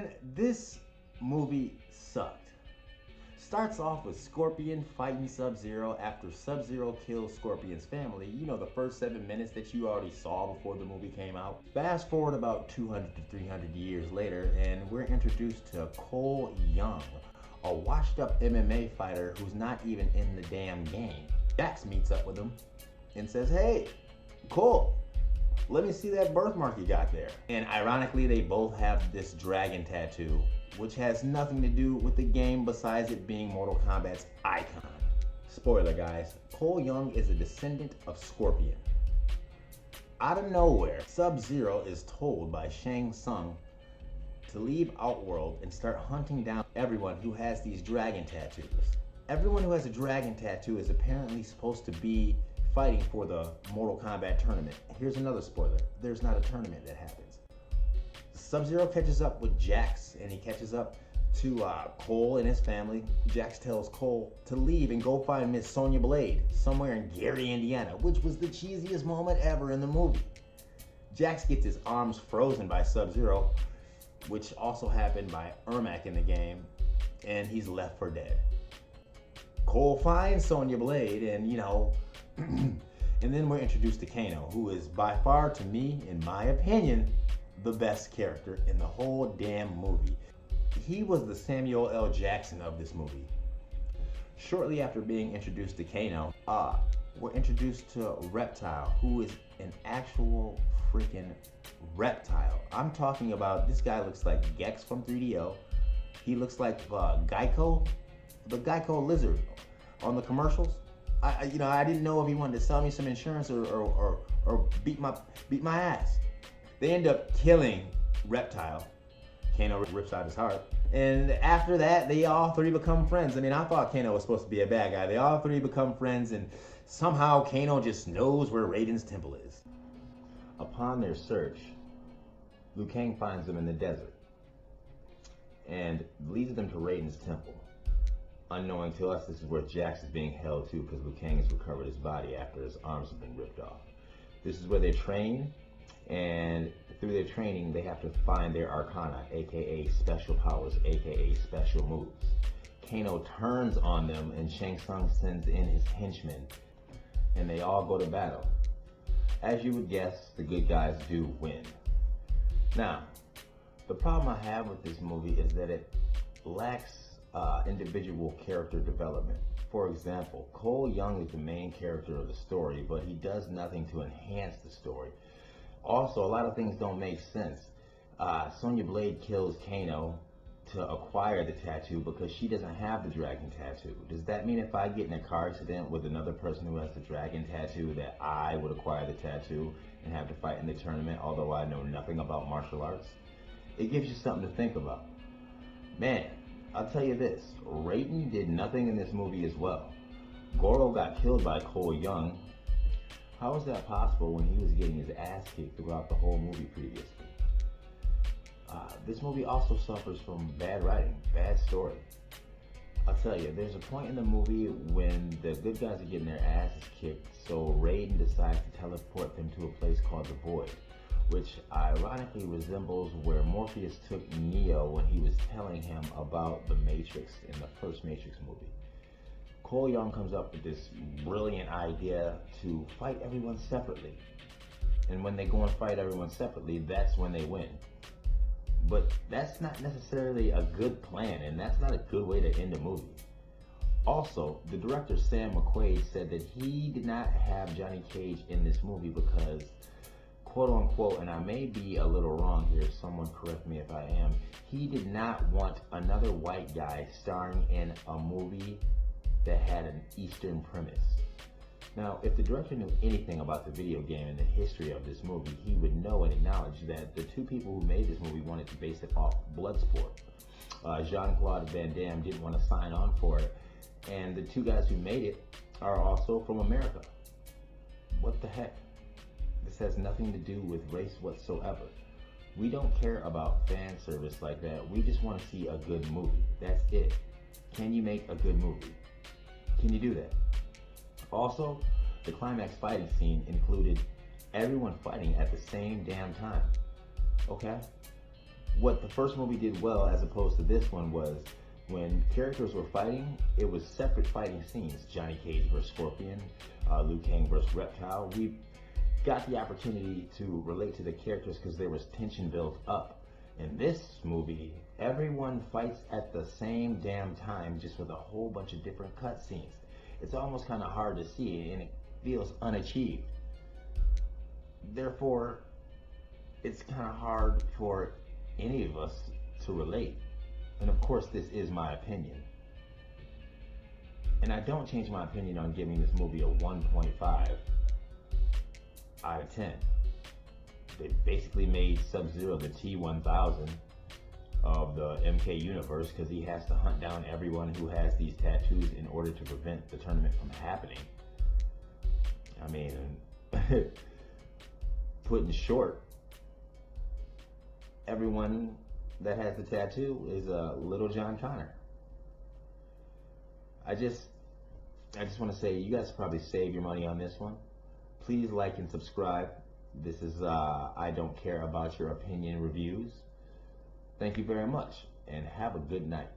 Man, this movie sucked. Starts off with Scorpion fighting Sub-Zero after Sub-Zero kills Scorpion's family. You know, the first 7 minutes that you already saw before the movie came out. Fast forward about 200 to 300 years later, and we're introduced to Cole Young, a washed up MMA fighter who's not even in the damn game. Jax meets up with him and says, "Hey, Cole, let me see that birthmark you got there." And ironically, they both have this dragon tattoo, which has nothing to do with the game besides it being Mortal Kombat's icon. Spoiler, guys, Cole Young is a descendant of Scorpion. Out of nowhere, Sub-Zero is told by S.Tsung to leave Outworld and start hunting down everyone who has these dragon tattoos. Everyone who has a dragon tattoo is apparently supposed to be fighting for the Mortal Kombat tournament. Here's another spoiler. There's not a tournament that happens. Sub-Zero catches up with Jax, and he catches up to Cole and his family. Jax tells Cole to leave and go find Miss Sonya Blade somewhere in Gary, Indiana, which was the cheesiest moment ever in the movie. Jax gets his arms frozen by Sub-Zero, which also happened by Ermac in the game, and he's left for dead. Cole finds Sonya Blade, and and then we're introduced to Kano, who is by far, to me, in my opinion, the best character in the whole damn movie. He was the Samuel L. Jackson of this movie. Shortly after being introduced to Kano, we're introduced to Reptile, who is an actual freaking reptile. I'm talking about, this guy looks like Gex from 3DO. He looks like Geico, the Geico lizard on the commercials. I didn't know if he wanted to sell me some insurance or beat my ass. They end up killing Reptile. Kano rips out his heart. And after that, they all three become friends. I mean, I thought Kano was supposed to be a bad guy. They all three become friends, and somehow Kano just knows where Raiden's temple is. Upon their search, Liu Kang finds them in the desert and leads them to Raiden's temple. Unknowing to us, this is where Jax is being held to, because Liu Kang has recovered his body after his arms have been ripped off. This is where they train, and through their training, they have to find their arcana, aka special powers, aka special moves. Kano turns on them, and S.Tsung sends in his henchmen, and they all go to battle. As you would guess, the good guys do win. Now, the problem I have with this movie is that it lacks individual character development. For example, Cole Young is the main character of the story, but he does nothing to enhance the story. Also, a lot of things don't make sense. Sonya Blade kills Kano to acquire the tattoo because she doesn't have the dragon tattoo. Does that mean if I get in a car accident with another person who has the dragon tattoo that I would acquire the tattoo and have to fight in the tournament, although I know nothing about martial arts? It gives you something to think about. Man, I'll tell you this, Raiden did nothing in this movie as well. Goro got killed by Cole Young. How is that possible when he was getting his ass kicked throughout the whole movie previously? This movie also suffers from bad writing, bad story. I'll tell you, there's a point in the movie when the good guys are getting their asses kicked, so Raiden decides to teleport them to a place called the Void, which ironically resembles where Morpheus took Neo when he was telling him about the Matrix in the first Matrix movie. Cole Young comes up with this brilliant idea to fight everyone separately. And when they go and fight everyone separately, that's when they win. But that's not necessarily a good plan, and that's not a good way to end a movie. Also, the director Sam McQuaid said that he did not have Johnny Cage in this movie because, quote unquote, and I may be a little wrong here, someone correct me if I am, he did not want another white guy starring in a movie that had an Eastern premise. Now, if the director knew anything about the video game and the history of this movie, he would know and acknowledge that the two people who made this movie wanted to base it off Bloodsport. Jean-Claude Van Damme didn't want to sign on for it, and the two guys who made it are also from America. What the heck? This has nothing to do with race whatsoever. We don't care about fan service like that. We just want to see a good movie. That's it. Can you make a good movie? Can you do that? Also, the climax fighting scene included everyone fighting at the same damn time. Okay? what the first movie did well as opposed to this one was when characters were fighting, it was separate fighting scenes. Johnny Cage versus Scorpion, Liu Kang versus Reptile. We got the opportunity to relate to the characters because there was tension built up. In this movie, everyone fights at the same damn time, just with a whole bunch of different cutscenes. It's almost kind of hard to see, and it feels unachieved. Therefore, it's kind of hard for any of us to relate. And of course, this is my opinion. And I don't change my opinion on giving this movie a 1.5 out of 10. They basically made Sub-Zero the T-1000 of the MK universe because he has to hunt down everyone who has these tattoos in order to prevent the tournament from happening. I mean, put in short, everyone that has the tattoo is Little John Connor. I just want to say, you guys probably save your money on this one. Please like and subscribe. This is I Don't Care About Your Opinion Reviews. Thank you very much, and have a good night.